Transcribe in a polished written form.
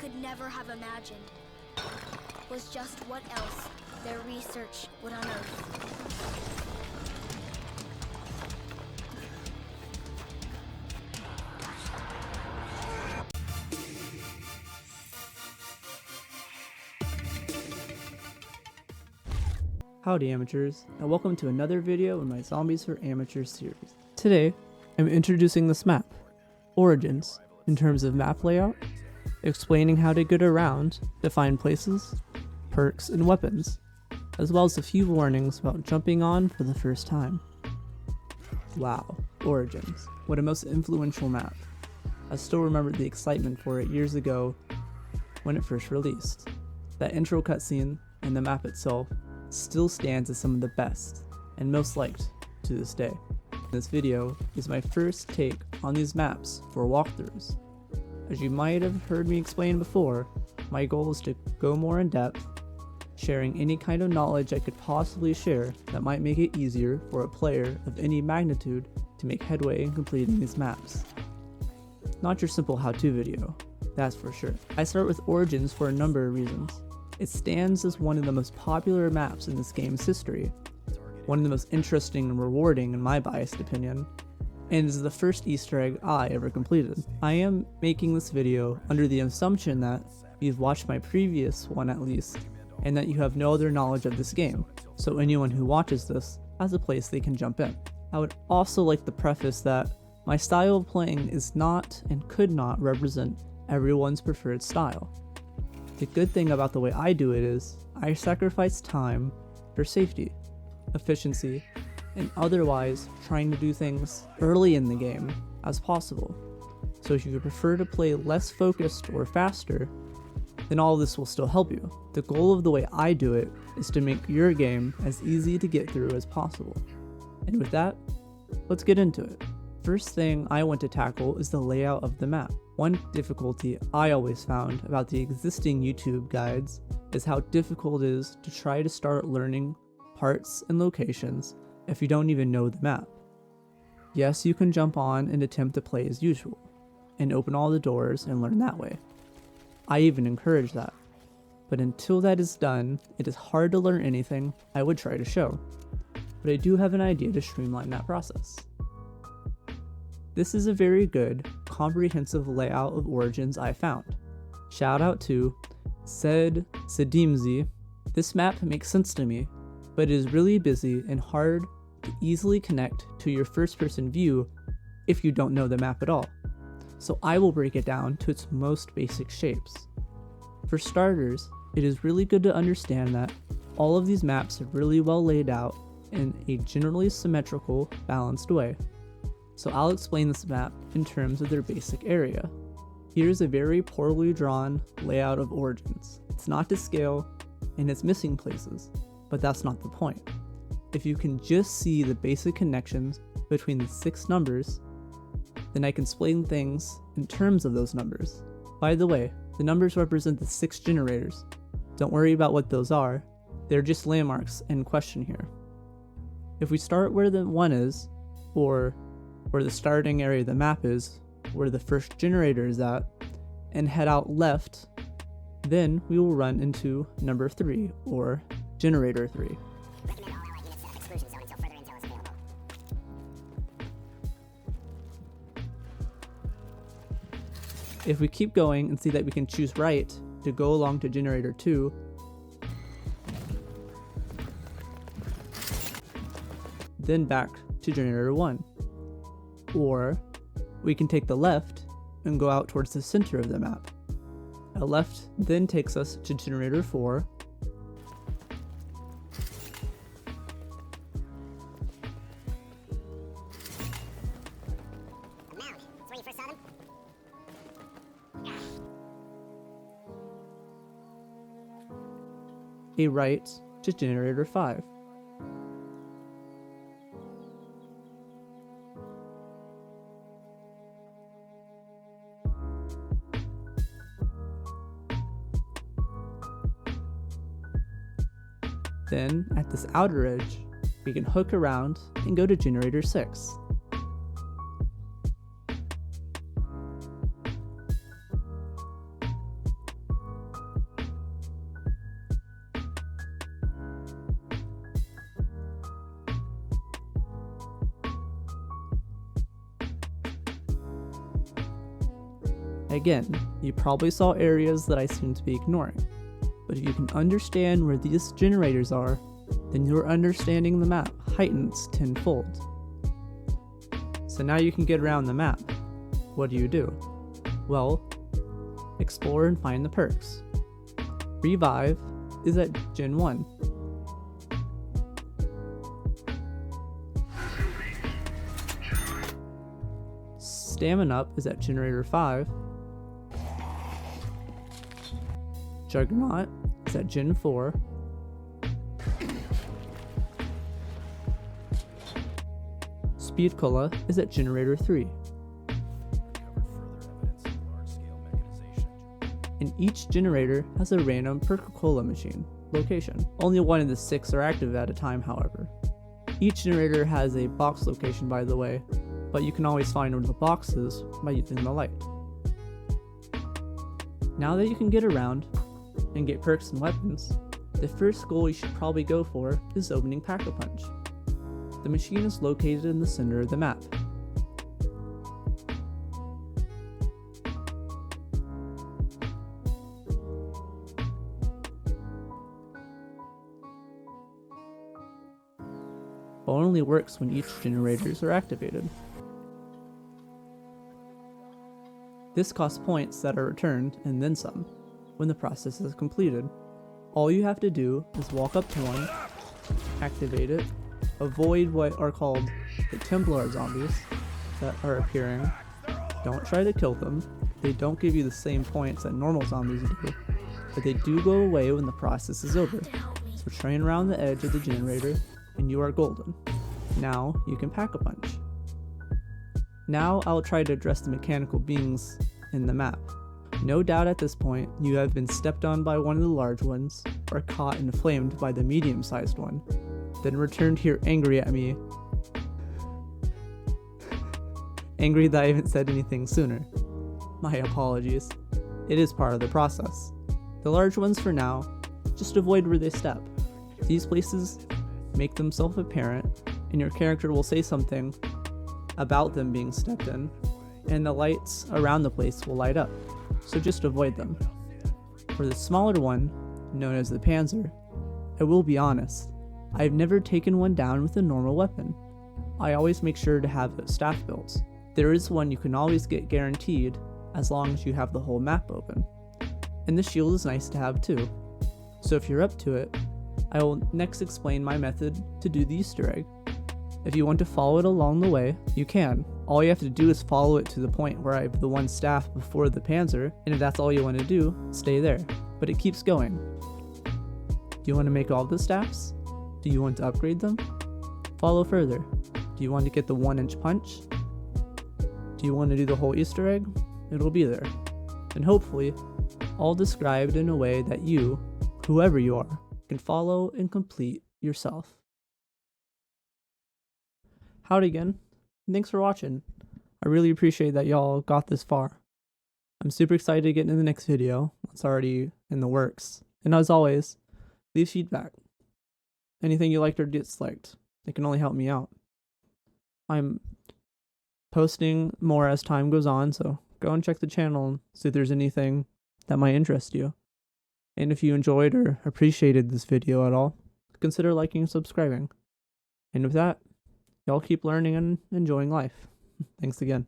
could never have imagined was just what else their research would unearth. Howdy amateurs, and welcome to another video in my Zombies for Amateurs series. Today, I'm introducing this map, Origins, in terms of map layout, explaining how to get around, to find places, perks, and weapons, as well as a few warnings about jumping on for the first time. Wow, Origins, what a most influential map. I still remember the excitement for it years ago when it first released. That intro cutscene and the map itself still stands as some of the best and most liked to this day. This video is my first take on these maps for walkthroughs. As you might have heard me explain before, my goal is to go more in depth, sharing any kind of knowledge I could possibly share that might make it easier for a player of any magnitude to make headway in completing these maps. Not your simple how-to video, that's for sure. I start with Origins for a number of reasons. It stands as one of the most popular maps in this game's history, one of the most interesting and rewarding in my biased opinion, and is the first Easter egg I ever completed. I am making this video under the assumption that you've watched my previous one at least, and that you have no other knowledge of this game, so anyone who watches this has a place they can jump in. I would also like to preface that my style of playing is not and could not represent everyone's preferred style. The good thing about the way I do it is, I sacrifice time for safety, efficiency, and otherwise trying to do things early in the game as possible. So if you prefer to play less focused or faster, then all of this will still help you. The goal of the way I do it is to make your game as easy to get through as possible. And with that, let's get into it. First thing I want to tackle is the layout of the map. One difficulty I always found about the existing YouTube guides is how difficult it is to try to start learning parts and locations if you don't even know the map. Yes, you can jump on and attempt to play as usual, and open all the doors and learn that way. I even encourage that. But until that is done, it is hard to learn anything I would try to show. But I do have an idea to streamline that process. This is a very good, comprehensive layout of Origins I found. Shout out to Sedimzi. This map makes sense to me, but it is really busy and hard to easily connect to your first-person view if you don't know the map at all. So I will break it down to its most basic shapes. For starters, it is really good to understand that all of these maps are really well laid out in a generally symmetrical, balanced way. So I'll explain this map in terms of their basic area. Here's a very poorly drawn layout of Origins. It's not to scale, and it's missing places, but that's not the point. If you can just see the basic connections between the 6 numbers, then I can explain things in terms of those numbers. By the way, the numbers represent the 6 generators. Don't worry about what those are, they're just landmarks in question here. If we start where the 1 is, or where the starting area of the map is, where the first generator is at, and head out left, then we will run into number 3, or generator 3. If we keep going and see that we can choose right to go along to generator 2, then back to generator 1. Or we can take the left and go out towards the center of the map. A left then takes us to generator 4, a right to generator 5. Then, at this outer edge, we can hook around and go to generator 6. Again, you probably saw areas that I seem to be ignoring, but if you can understand where these generators are, then your understanding the map heightens tenfold. So now you can get around the map. What do? Well, explore and find the perks. Revive is at Gen 1. Stamina Up is at Generator 5. Juggernaut is at Gen 4. Speed Cola is at Generator 3. And each generator has a random Perk-Cola machine location. Only one of the 6 are active at a time, however. Each generator has a box location, by the way, but you can always find where the box is by using the light. Now that you can get around and get perks and weapons, the first goal you should probably go for is opening Pack-a-Punch. The machine is located in the center of the map. But only works when each generators are activated. This costs points that are returned, and then some, when the process is completed. All you have to do is walk up to one, activate it, avoid what are called the Templar zombies that are appearing. Don't try to kill them. They don't give you the same points that normal zombies do, but they do go away when the process is over. So train around the edge of the generator, and you are golden. Now you can Pack-a-Punch. Now I'll try to address the mechanical beings in the map. No doubt at this point you have been stepped on by one of the large ones, or caught and flamed by the medium-sized one, then returned here angry at me. Angry that I haven't said anything sooner. My apologies. It is part of the process. The large ones for now, just avoid where they step. These places make themselves apparent, and your character will say something about them being stepped in, and the lights around the place will light up, so just avoid them. For the smaller one, known as the Panzer, I will be honest, I've never taken one down with a normal weapon. I always make sure to have a staff built. There is one you can always get guaranteed as long as you have the whole map open. And the shield is nice to have too. So if you're up to it, I will next explain my method to do the Easter egg. If you want to follow it along the way, you can. All you have to do is follow it to the point where I have the one staff before the Panzer, and if that's all you want to do, stay there. But it keeps going. Do you want to make all the staffs? Do you want to upgrade them? Follow further. Do you want to get the 1-inch punch? Do you want to do the whole Easter egg? It'll be there. And hopefully, all described in a way that you, whoever you are, can follow and complete yourself. Howdy again. Thanks for watching. I really appreciate that y'all got this far. I'm super excited to get into the next video. It's already in the works. And as always, leave feedback. Anything you liked or disliked. It can only help me out. I'm posting more as time goes on, so go and check the channel and see if there's anything that might interest you. And if you enjoyed or appreciated this video at all, consider liking and subscribing. And with that, y'all keep learning and enjoying life. Thanks again.